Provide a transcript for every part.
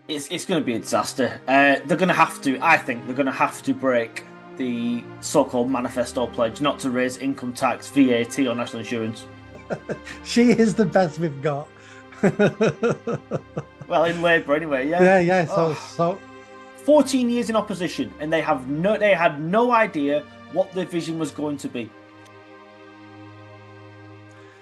It's going to be a disaster. They're going to have to, I think, they're going to have to break the so-called manifesto pledge not to raise income tax, VAT, or national insurance. She is the best we've got. Well, in Labour anyway, yeah. Yeah, yeah. So, Oh, so 14 years in opposition, and they had no idea what their vision was going to be.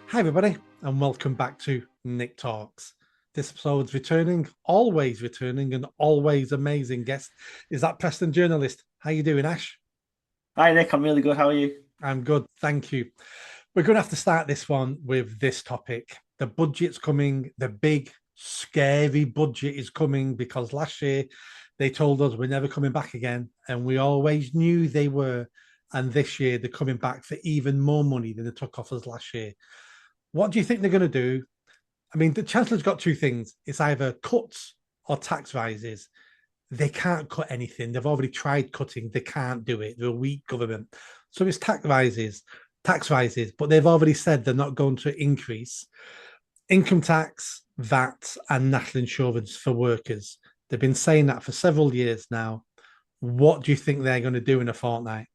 Hi, everybody, and welcome back to Nick Talks. This episode's returning, and always amazing guest is that Preston journalist. How you doing, Ash? Hi Nick, I'm really good. How are you? I'm good, thank you. We're going to have to start this one with this topic. The budget's coming. The big, scary budget is coming because last year they told us we're never coming back again, and we always knew they were. And this year they're coming back for even more money than they took off us last year. What do you think they're going to do? I mean, the Chancellor's got two things. It's either cuts or tax rises. They can't cut anything. They've already tried cutting. They can't do it. They're a weak government. So it's tax rises, but they've already said they're not going to increase income tax, VAT, and national insurance for workers. They've been saying that for several years now. What do you think they're going to do in a fortnight?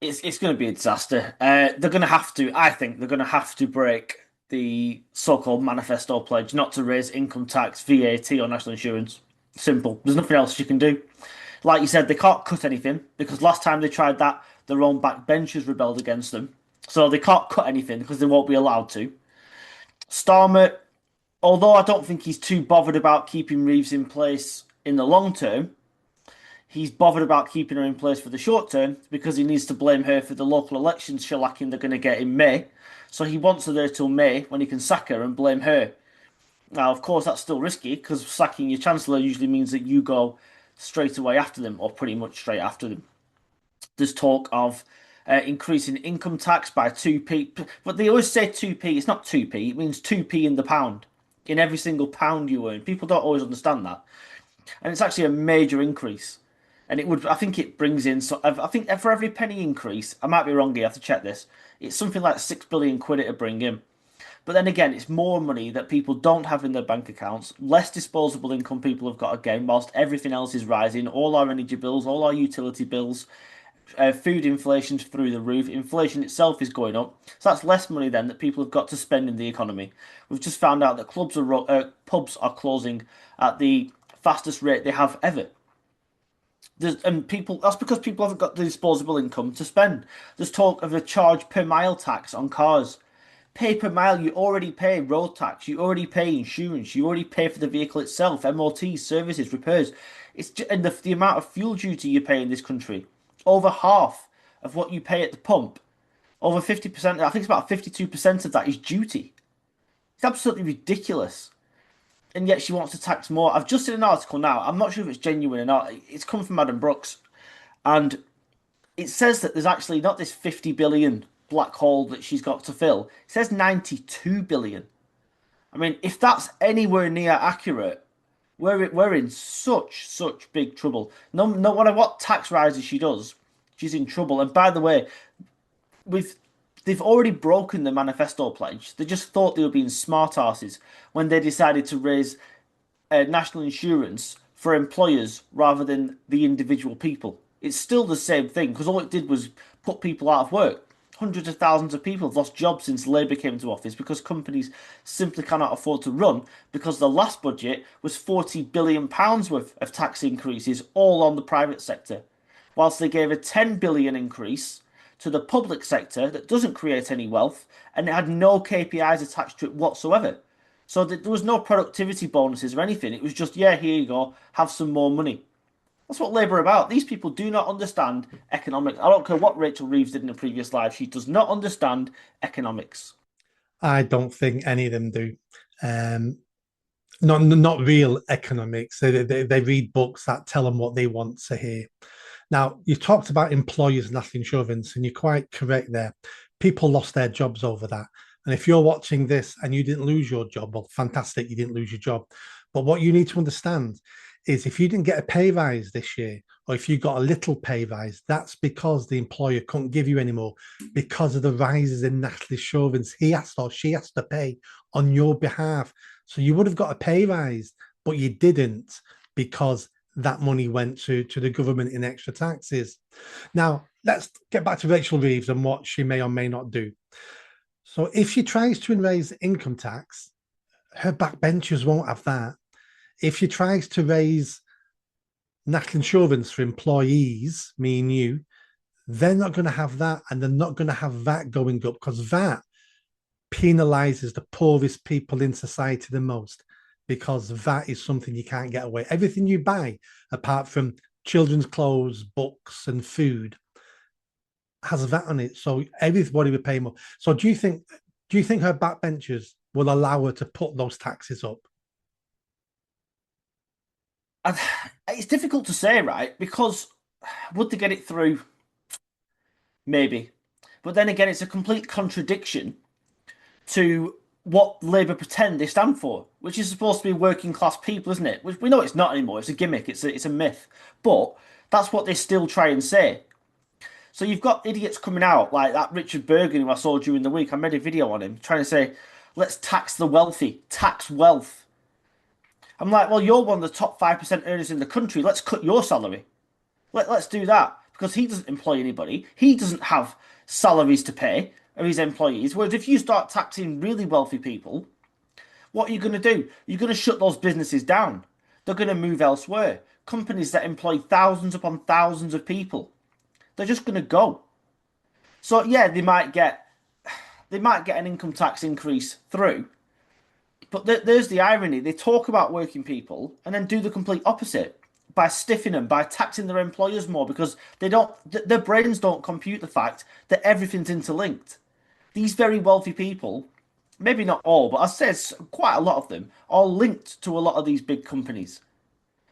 It's going to be a disaster. They're going to have to, I think, they're going to have to break the so-called manifesto pledge not to raise income tax, VAT, or national insurance. Simple. There's nothing else you can do. Like you said, they can't cut anything because last time they tried that, their own backbenchers rebelled against them. So they can't cut anything because they won't be allowed to. Starmer, although I don't think he's too bothered about keeping Reeves in place in the long term, he's bothered about keeping her in place for the short term because he needs to blame her for the local elections shellacking they're going to get in May. So he wants her there till May when he can sack her and blame her. Now, of course, that's still risky because sacking your chancellor usually means that you go straight away after them or pretty much straight after them. There's talk of increasing income tax by 2p, but they always say 2p. It's not 2p, it means 2p in the pound, in every single pound you earn. People don't always understand that. And it's actually a major increase. And it would, I think it brings in, so I think for every penny increase, I might be wrong here, I have to check this, it's something like 6 billion quid it would bring in. But then again, it's more money that people don't have in their bank accounts, less disposable income people have got again, whilst everything else is rising. All our energy bills, all our utility bills, food inflation's through the roof. Inflation itself is going up. So that's less money then that people have got to spend in the economy. We've just found out that pubs are closing at the fastest rate they have ever. And people, that's because people haven't got the disposable income to spend. There's talk of a charge per mile tax on cars. Pay per mile, you already pay road tax, you already pay insurance, you already pay for the vehicle itself, MOT, services, repairs. And the amount of fuel duty you pay in this country, over half of what you pay at the pump, over 50%, I think it's about 52% of that is duty. It's absolutely ridiculous. And yet she wants to tax more. I've just seen an article now. I'm not sure if it's genuine or not. It's come from Adam Brooks, and it says that there's actually not this 50 billion black hole that she's got to fill. It says 92 billion. I mean, if that's anywhere near accurate, we're in such big trouble. No matter what tax rises she does, she's in trouble. And by the way, with they've already broken the manifesto pledge. They just thought they were being smart asses when they decided to raise national insurance for employers rather than the individual people. It's still the same thing because all it did was put people out of work. Hundreds of thousands of people have lost jobs since Labour came into office because companies simply cannot afford to run because the last budget was £40 billion worth of tax increases all on the private sector, whilst they gave a 10 billion increase to the public sector that doesn't create any wealth and it had no KPIs attached to it whatsoever. So there was no productivity bonuses or anything. It was just, yeah, here you go, have some more money. That's what Labour are about. These people do not understand economics. I don't care what Rachel Reeves did in a previous life. She does not understand economics. I don't think any of them do. Um, not real economics. They read books that tell them what they want to hear. Now, you talked about employers' national insurance, and you're quite correct there. People lost their jobs over that. And if you're watching this and you didn't lose your job, well, fantastic, you didn't lose your job. But what you need to understand is if you didn't get a pay rise this year, or if you got a little pay rise, that's because the employer couldn't give you anymore because of the rises in national insurance he has or she has to pay on your behalf. So you would have got a pay rise, but you didn't because that money went to the government in extra taxes. Now, let's get back to Rachel Reeves and what she may or may not do. So, if she tries to raise income tax, her backbenchers won't have that. If she tries to raise national insurance for employees, me and you, they're not going to have that, and they're not going to have that going up because that penalizes the poorest people in society the most because that is something you can't get away. Everything you buy, apart from children's clothes, books, and food, has a VAT on it. So everybody will pay more. So do you think her backbenchers will allow her to put those taxes up? And it's difficult to say, right? Because would they get it through? Maybe. But then again, it's a complete contradiction to what Labour pretend they stand for, which is supposed to be working class people, isn't it? Which we know it's not anymore. It's a gimmick. It's a myth. But that's what they still try and say. So you've got idiots coming out like that Richard Bergen who I saw during the week. I made a video on him trying to say, let's tax the wealthy, tax wealth. I'm like, well, you're one of the top 5% earners in the country. Let's cut your salary. Let's do that because he doesn't employ anybody. He doesn't have salaries to pay of his employees. Whereas if you start taxing really wealthy people, what are you going to do? You're going to shut those businesses down. They're going to move elsewhere. Companies that employ thousands upon thousands of people, they're just going to go. So yeah, they might get an income tax increase through, but there's the irony. They talk about working people and then do the complete opposite by stiffing them, by taxing their employers more because their brains don't compute the fact that everything's interlinked. These very wealthy people, maybe not all, but I said quite a lot of them, are linked to a lot of these big companies,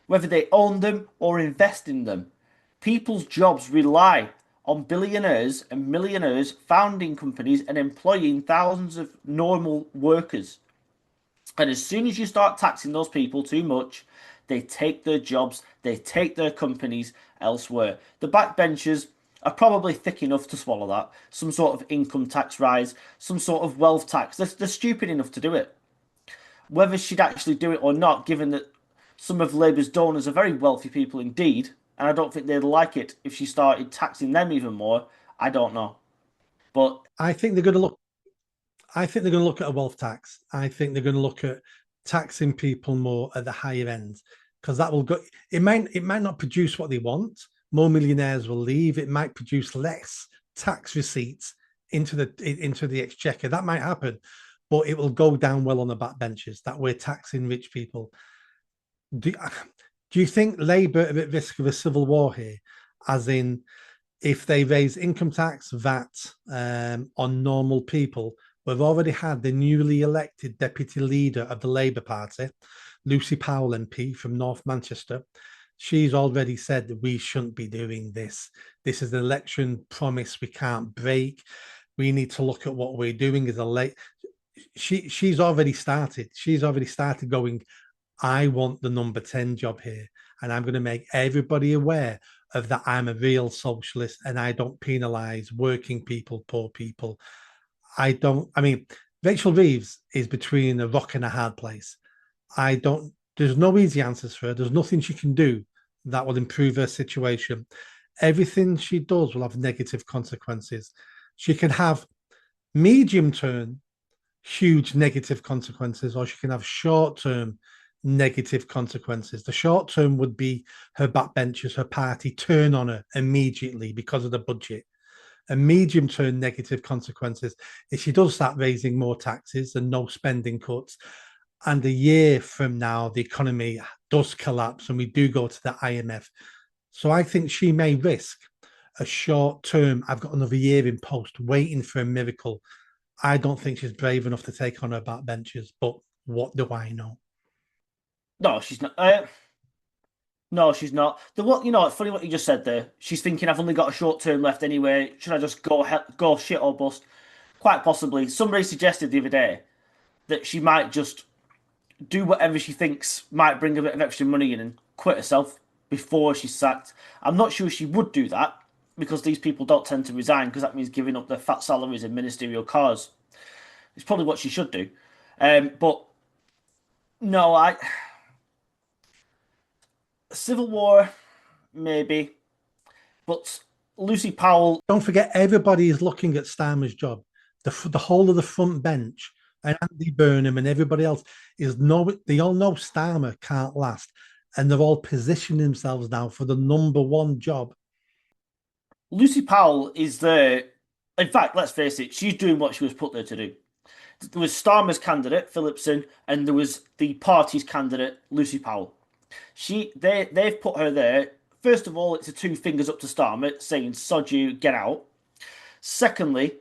whether they own them or invest in them. People's jobs rely on billionaires and millionaires founding companies and employing thousands of normal workers. And as soon as you start taxing those people too much, they take their jobs, they take their companies elsewhere. The backbenchers are probably thick enough to swallow that. Some sort of income tax rise, some sort of wealth tax. They're stupid enough to do it. Whether she'd actually do it or not, given that some of Labour's donors are very wealthy people indeed, and I don't think they'd like it if she started taxing them even more, I don't know. But I think they're going to look. I think they're going to look at a wealth tax. I think they're going to look at taxing people more at the higher end because that will go. It might not produce what they want. More millionaires will leave. It might produce less tax receipts into the exchequer. That might happen, but it will go down well on the backbenches that we're taxing rich people. Do, do you think Labour are at risk of a civil war here? As in, if they raise income tax, VAT on normal people, we've already had the newly elected deputy leader of the Labour Party, Lucy Powell MP from North Manchester. She's already said that we shouldn't be doing this. This is an election promise we can't break. We need to look at what we're doing as a late. She's already started. She's already started going, I want the number 10 job here. And I'm going to make everybody aware of that I'm a real socialist and I don't penalize working people, poor people. I mean, Rachel Reeves is between a rock and a hard place. There's no easy answers for her. There's nothing she can do that will improve her situation. Everything she does will have negative consequences. She can have medium term huge negative consequences, or she can have short term negative consequences. The short term would be her backbenchers, her party turn on her immediately because of the budget. A medium term negative consequences if she does start raising more taxes and no spending cuts. And a year from now, the economy does collapse and we do go to the IMF. So I think she may risk a short term. I've got another year in post waiting for a miracle. I don't think she's brave enough to take on her backbenchers, but what do I know? no, she's not. No, she's not. It's funny what you just said there. She's thinking, I've only got a short term left anyway. Should I just go shit or bust? Quite possibly. Somebody suggested the other day that she might just do whatever she thinks might bring a bit of extra money in and quit herself before she's sacked. I'm not sure she would do that because these people don't tend to resign because that means giving up their fat salaries and ministerial cars. It's probably what she should do. But no, Civil War, maybe, but Lucy Powell. Don't forget, everybody is looking at Starmer's job. The whole of the front bench and Andy Burnham and everybody else is they all know Starmer can't last, and they're all positioning themselves now for the number one job. Lucy Powell is there. In fact, let's face it, she's doing what she was put there to do. There was Starmer's candidate, Phillipson, and there was the party's candidate, Lucy Powell. They've put her there. First of all, it's a two fingers up to Starmer, saying "sod you, get out." Secondly,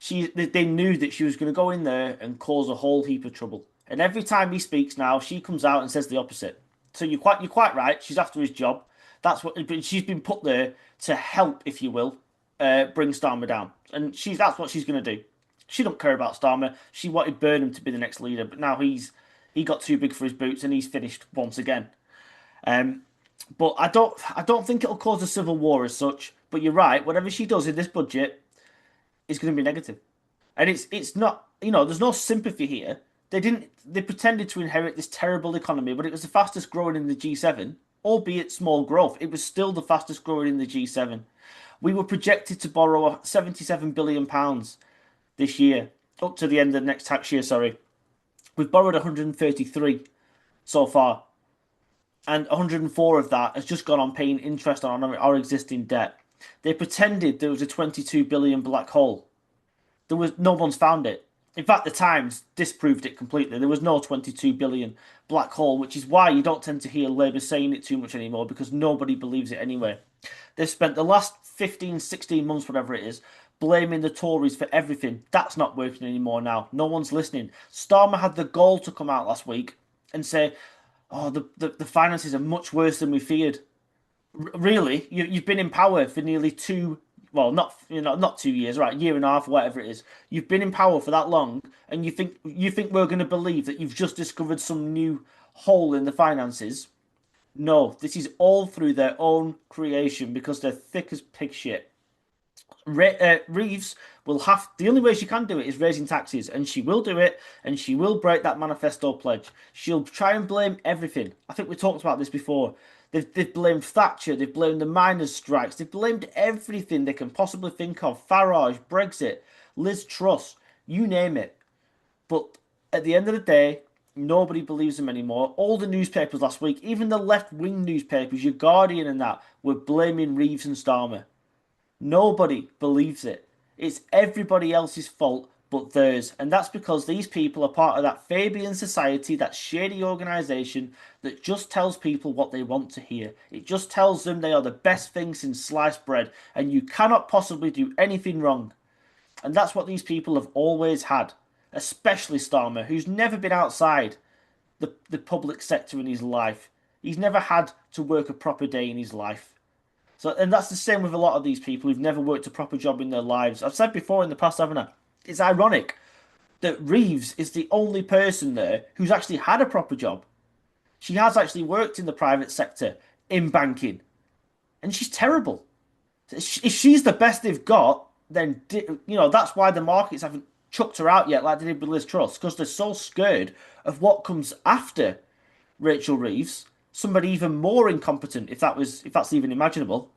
they knew that she was going to go in there and cause a whole heap of trouble. And every time he speaks now, she comes out and says the opposite. So you're quite right. She's after his job. That's what she's been put there to help, if you will, bring Starmer down. And that's what she's going to do. She don't care about Starmer. She wanted Burnham to be the next leader, but now he got too big for his boots and he's finished once again. Um, but I don't think it'll cause a civil war as such. But you're right. Whatever she does in this budget is going to be negative. And it's not, there's no sympathy here. They pretended to inherit this terrible economy, but it was the fastest growing in the G7, albeit small growth. It was still the fastest growing in the G7. We were projected to borrow 77 billion pounds this year, up to the end of the next tax year, sorry. We've borrowed 133 so far, and 104 of that has just gone on paying interest on our existing debt. They pretended there was a 22 billion black hole. No one's found it. In fact, the Times disproved it completely. There was no 22 billion black hole, which is why you don't tend to hear Labour saying it too much anymore because nobody believes it anyway. They've spent the last 15, 16 months, whatever it is, blaming the Tories for everything. That's not working anymore now. No one's listening. Starmer had the gall to come out last week and say, oh, the finances are much worse than we feared. Really, you've been in power for nearly well, not 2 years, right? A year and a half, whatever it is. You've been in power for that long, and you think we're going to believe that you've just discovered some new hole in the finances? No, this is all through their own creation because they're thick as pig shit. Reeves will have the only way she can do it is raising taxes, and she will do it, and she will break that manifesto pledge. She'll try and blame everything. I think we talked about this before. They've blamed Thatcher, they've blamed the miners' strikes, they've blamed everything they can possibly think of. Farage, Brexit, Liz Truss, you name it. But at the end of the day, nobody believes them anymore. All the newspapers last week, even the left-wing newspapers, your Guardian and that, were blaming Reeves and Starmer. Nobody believes it. It's everybody else's fault but theirs. And that's because these people are part of that Fabian society, that shady organisation that just tells people what they want to hear. It just tells them they are the best thing since sliced bread and you cannot possibly do anything wrong. And that's what these people have always had, especially Starmer, who's never been outside the public sector in his life. He's never had to work a proper day in his life. So, and that's the same with a lot of these people who've never worked a proper job in their lives. I've said before in the past, haven't I? It's ironic that Reeves is the only person there who's actually had a proper job. She has actually worked in the private sector in banking, and she's terrible. If she's the best they've got, then that's why the markets haven't chucked her out yet, like they did with Liz Truss, because they're so scared of what comes after Rachel Reeves, somebody even more incompetent, if that's even imaginable.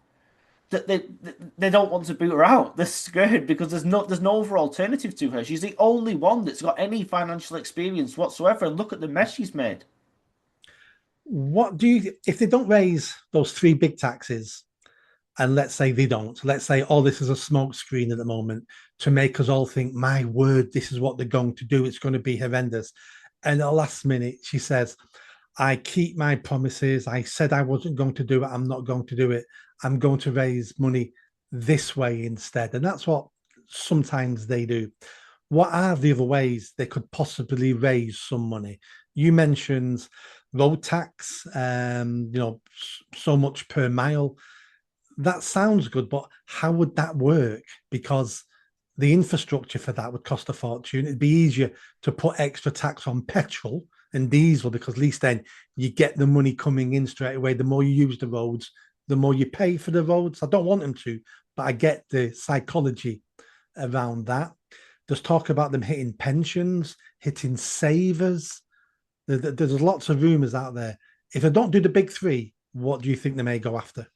That they don't want to boot her out. They're scared because there's no other alternative to her. She's the only one that's got any financial experience whatsoever. And look at the mess she's made. What do you, if they don't raise those three big taxes, and let's say they don't, let's say, oh, this is a smoke screen at the moment to make us all think, my word, this is what they're going to do. It's going to be horrendous. And at the last minute, she says, I keep my promises. I said I wasn't going to do it. I'm not going to do it. I'm going to raise money this way instead. And that's what sometimes they do. What are the other ways they could possibly raise some money? You mentioned road tax, so much per mile. That sounds good, but how would that work? Because the infrastructure for that would cost a fortune. It'd be easier to put extra tax on petrol and diesel because at least then you get the money coming in straight away. The more you use the roads, the more you pay for the roads. I don't want them to, but I get the psychology around that. There's talk about them hitting pensions, hitting savers. There's lots of rumours out there. If I don't do the big three, what do you think they may go after?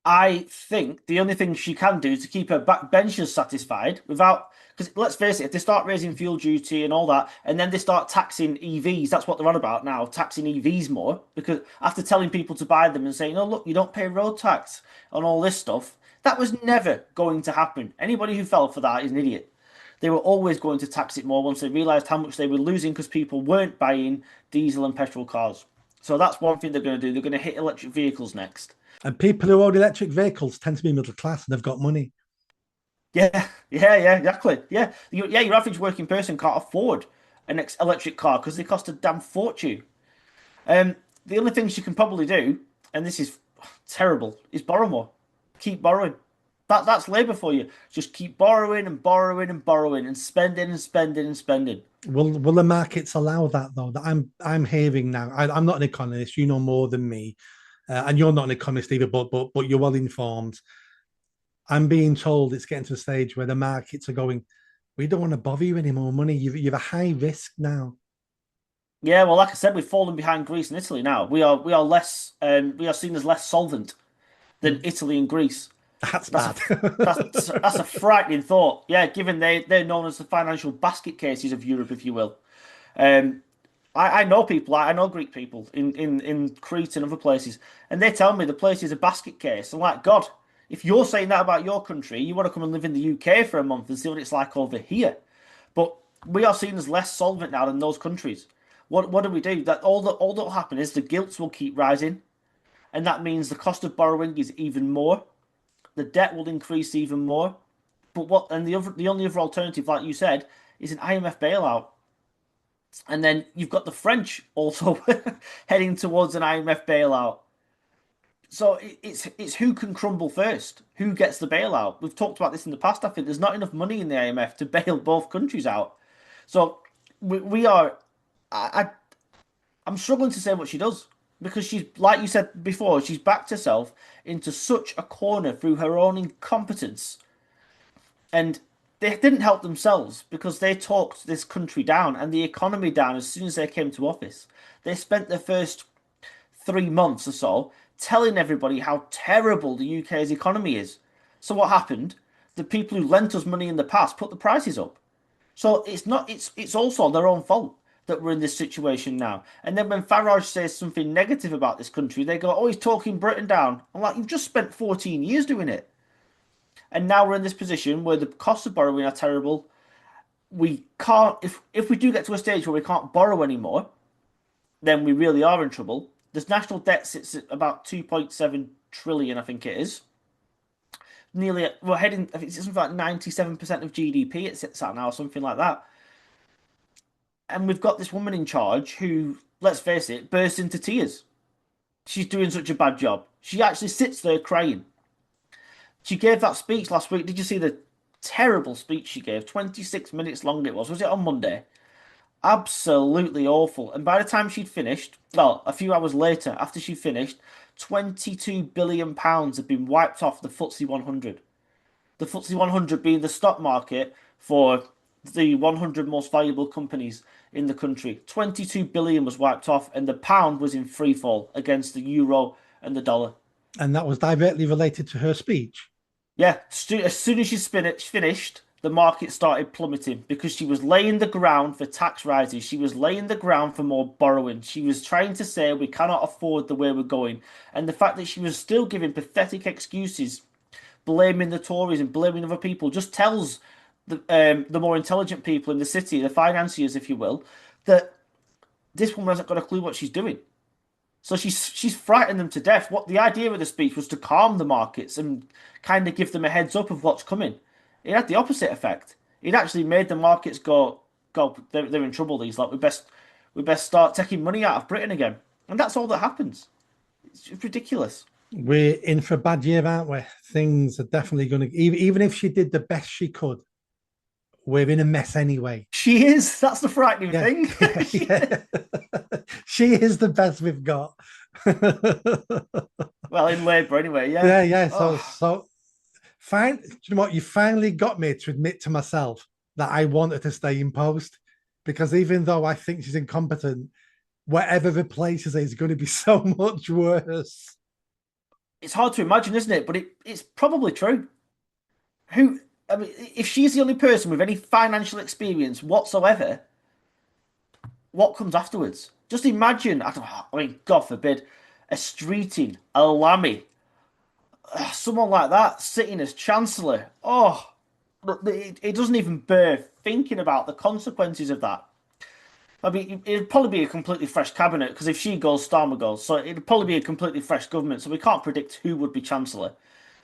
I think the only thing she can do is to keep her backbenchers satisfied without, because let's face it, if they start raising fuel duty and all that, and then they start taxing EVs, that's what they're on about now, taxing EVs more, because after telling people to buy them and saying, oh, look, you don't pay road tax on all this stuff, that was never going to happen. Anybody who fell for that is an idiot. They were always going to tax it more once they realised how much they were losing because people weren't buying diesel and petrol cars. So that's one thing they're going to do. They're going to hit electric vehicles next. And people who own electric vehicles tend to be middle class and they've got money. Yeah, exactly. Yeah, your average working person can't afford an electric car because they cost a damn fortune. The only things you can probably do, and this is terrible, is borrow more. Keep borrowing. That's Labour for you. Just keep borrowing and borrowing and borrowing and spending and spending and spending. Will the markets allow that though? That I'm hearing now. I'm not an economist. You know more than me, and you're not an economist either. But you're well informed. I'm being told it's getting to a stage where the markets are going. We don't want to bother you any more money. You've a high risk now. Yeah, well, like I said, we've fallen behind Greece and Italy now. We are less we are seen as less solvent than Italy and Greece. That's That's a bad. that's a frightening thought. Yeah, given they're known as the financial basket cases of Europe, if you will. Um, I know people, I know Greek people in Crete and other places, and they tell me the place is a basket case. I'm like, God, if you're saying that about your country, you want to come and live in the UK for a month and see what it's like over here. But we are seen as less solvent now than those countries. What do we do? That all that will happen is the gilts will keep rising, and that means the cost of borrowing is even more. The debt will increase even more. But what and the only other alternative, like you said, is an IMF bailout. And then you've got the French also heading towards an IMF bailout. So it's who can crumble first, who gets the bailout. We've talked about this in the past. I think there's not enough money in the IMF to bail both countries out. So we are. I I'm struggling to say what she does because she's like you said before. She's backed herself into such a corner through her own incompetence, and they didn't help themselves because they talked this country down and the economy down as soon as they came to office. They spent the first 3 months or so telling everybody how terrible the UK's economy is. So what happened? The people who lent us money in the past put the prices up. So it's also their own fault that we're in this situation now. And then when Farage says something negative about this country, they go, "Oh, he's talking Britain down." I'm like, "You've just spent 14 years doing it." And now we're in this position where the costs of borrowing are terrible. We can't if we do get to a stage where we can't borrow anymore, then we really are in trouble. This national debt sits at about 2.7 trillion, I think it is. Nearly, we're heading, I think it's something like 97% of GDP it sits at now, something like that. And we've got this woman in charge who, let's face it, bursts into tears. She's doing such a bad job. She actually sits there crying. She gave that speech last week. Did you see the terrible speech she gave? 26 minutes long it was. Was it on Monday? Absolutely awful. And by the time she'd finished, well, a few hours later, after she finished, £22 billion had been wiped off the FTSE 100. The FTSE 100 being the stock market for the 100 most valuable companies in the country. 22 billion was wiped off, and the pound was in free fall against the euro and the dollar. And that was directly related to her speech. Yeah, as soon as she finished, the market started plummeting because she was laying the ground for tax rises. She was laying the ground for more borrowing. She was trying to say we cannot afford the way we're going. And the fact that she was still giving pathetic excuses, blaming the Tories and blaming other people, just tells the more intelligent people in the city, the financiers, if you will, that this woman hasn't got a clue what she's doing. So she's frightened them to death. What the idea of the speech was to calm the markets and kind of give them a heads up of what's coming. It had the opposite effect. It actually made the markets go, they're in trouble. These like we best start taking money out of Britain again, and that's all that happens. It's ridiculous. We're in for a bad year, aren't we? Things are definitely going to, even if she did the best she could, we're in a mess anyway. She is. That's the frightening Yeah, thing. yeah. She is the best we've got. Well, in Labour anyway. Yeah. Yeah. Oh, Fine. Do you know what? You finally got me to admit to myself that I wanted to stay in post because even though I think she's incompetent, whatever replaces it is going to be so much worse. It's hard to imagine, isn't it? But it's probably true. Who, I mean, if she's the only person with any financial experience whatsoever, what comes afterwards? Just imagine, I mean, God forbid, a Streeting, a Lammy, someone like that sitting as Chancellor. Oh, it doesn't even bear thinking about the consequences of that. I mean, it'd probably be a completely fresh cabinet because if she goes, Starmer goes, so it'd probably be a completely fresh government. So we can't predict who would be Chancellor.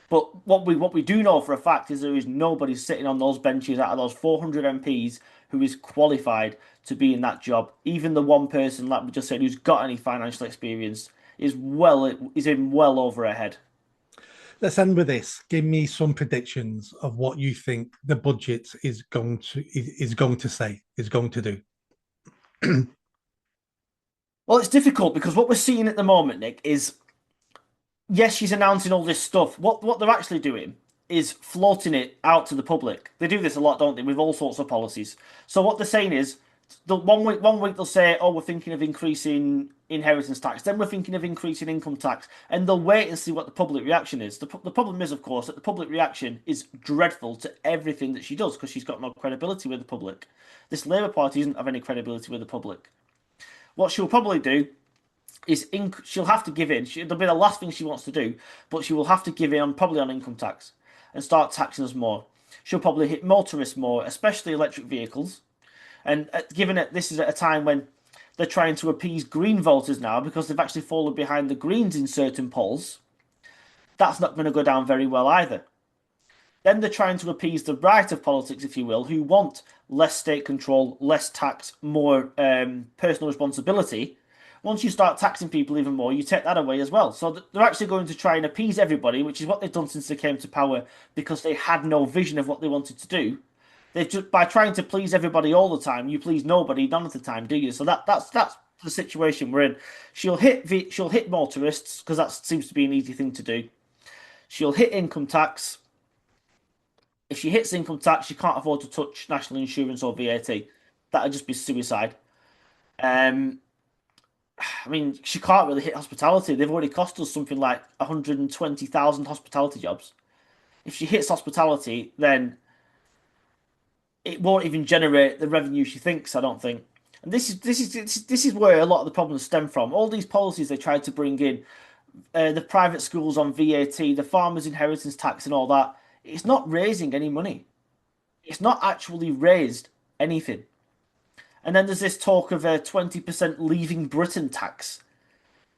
But what we do know for a fact is there is nobody sitting on those benches out of those 400 MPs who is qualified to be in that job. Even the one person, like we just said, who's got any financial experience is in well over her head. Let's end with this. Give me some predictions of what you think the budget is going to say, is going to do. Well, it's difficult because what we're seeing at the moment, Nick, is yes, she's announcing all this stuff. What they're actually doing is floating it out to the public. They do this a lot, don't they, with all sorts of policies. So what they're saying is, the one week they'll say, "Oh, we're thinking of increasing inheritance tax." Then we're thinking of increasing income tax, and they'll wait and see what the public reaction is. The problem is, of course, that the public reaction is dreadful to everything that she does because she's got no credibility with the public. This Labour Party doesn't have any credibility with the public. What she'll probably do she'll have to give in. It'll be the last thing she wants to do, but she will have to give in probably on income tax and start taxing us more. She'll probably hit motorists more, especially electric vehicles. And given that this is at a time when they're trying to appease Green voters now because they've actually fallen behind the Greens in certain polls, that's not going to go down very well either. Then they're trying to appease the right of politics, if you will, who want less state control, less tax, more personal responsibility. Once you start taxing people even more, you take that away as well. So they're actually going to try and appease everybody, which is what they've done since they came to power because they had no vision of what they wanted to do. They've just by trying to please everybody all the time, you please nobody none of the time, do you? So that's the situation we're in. She'll hit motorists because that seems to be an easy thing to do. She'll hit income tax. If she hits income tax, she can't afford to touch national insurance or VAT. That'd just be suicide. Um, I mean, she can't really hit hospitality. They've already cost us something like 120,000 hospitality jobs. If she hits hospitality, then it won't even generate the revenue she thinks, I don't think. And this is where a lot of the problems stem from. All these policies they tried to bring in, the private schools on VAT, the farmers' inheritance tax, and all that. It's not raising any money. It's not actually raised anything. And then there's this talk of a 20% leaving Britain tax.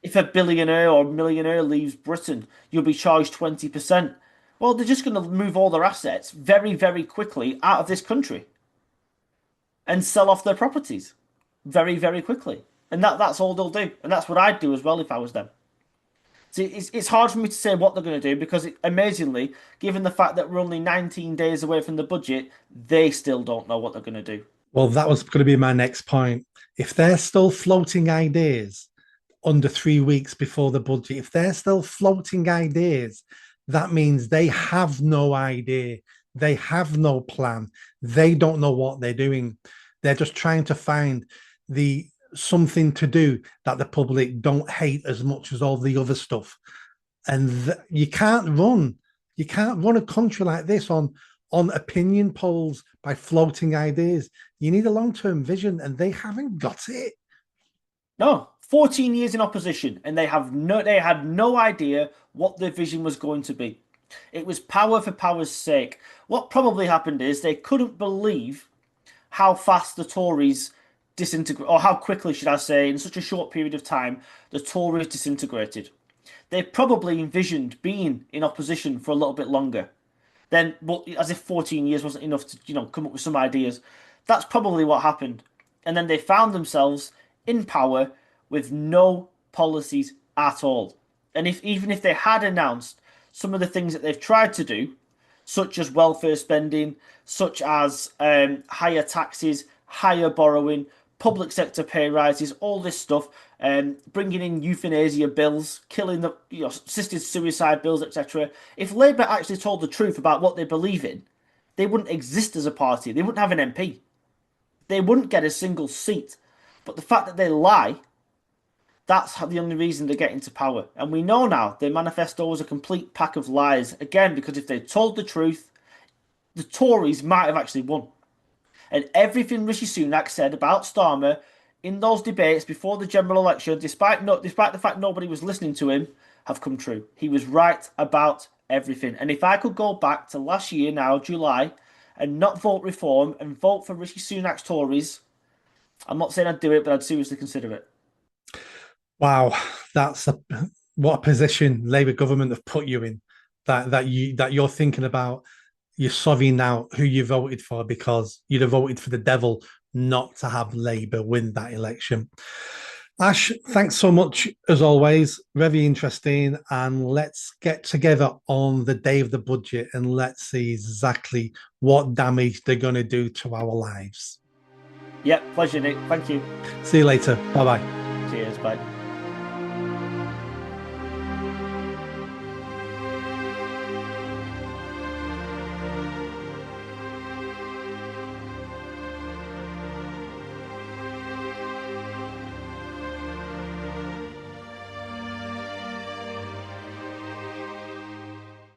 If a billionaire or millionaire leaves Britain, you'll be charged 20%. Well, they're just going to move all their assets very, very quickly out of this country and sell off their properties very, very quickly. And that's all they'll do. And that's what I'd do as well if I was them. See, it's hard for me to say what they're going to do because, amazingly, given the fact that we're only 19 days away from the budget, they still don't know what they're going to do. Well, that was going to be my next point. If they're still floating ideas under 3 weeks before the budget, if they're still floating ideas, that means they have no idea. They have no plan. They don't know what they're doing. They're just trying to find the something to do that the public don't hate as much as all the other stuff. And you can't run a country like this on opinion polls by floating ideas. You need a long-term vision, and they haven't got it. No, 14 years in opposition, and they had no idea what their vision was going to be. It was power for power's sake. What probably happened is they couldn't believe how fast the Tories disintegrate, or how quickly, should I say, in such a short period of time, the Tories disintegrated. They probably envisioned being in opposition for a little bit longer. Then, but as if 14 years wasn't enough to, come up with some ideas. That's probably what happened. And then they found themselves in power with no policies at all. And even if they had announced some of the things that they've tried to do, such as welfare spending, such as higher taxes, higher borrowing, public sector pay rises, all this stuff, bringing in euthanasia bills, killing the assisted suicide bills, etc. If Labour actually told the truth about what they believe in, they wouldn't exist as a party. They wouldn't have an MP. They wouldn't get a single seat. But the fact that they lie That's the only reason they get into power. And we know now their manifesto was a complete pack of lies. Again, because if they told the truth, the Tories might have actually won. And everything Rishi Sunak said about Starmer in those debates before the general election, despite the fact nobody was listening to him, have come true. He was right about everything. And if I could go back to last year now, July, and not vote reform and vote for Rishi Sunak's Tories, I'm not saying I'd do it, but I'd seriously consider it. Wow, that's what a position Labour government have put you in. That you're thinking about, you're sorting now who you voted for because you'd have voted for the devil not to have Labour win that election. Ash, thanks so much as always. Very interesting. And let's get together on the day of the budget and let's see exactly what damage they're going to do to our lives. Yep, pleasure, Nick. Thank you. See you later. Bye bye. Cheers. Bye.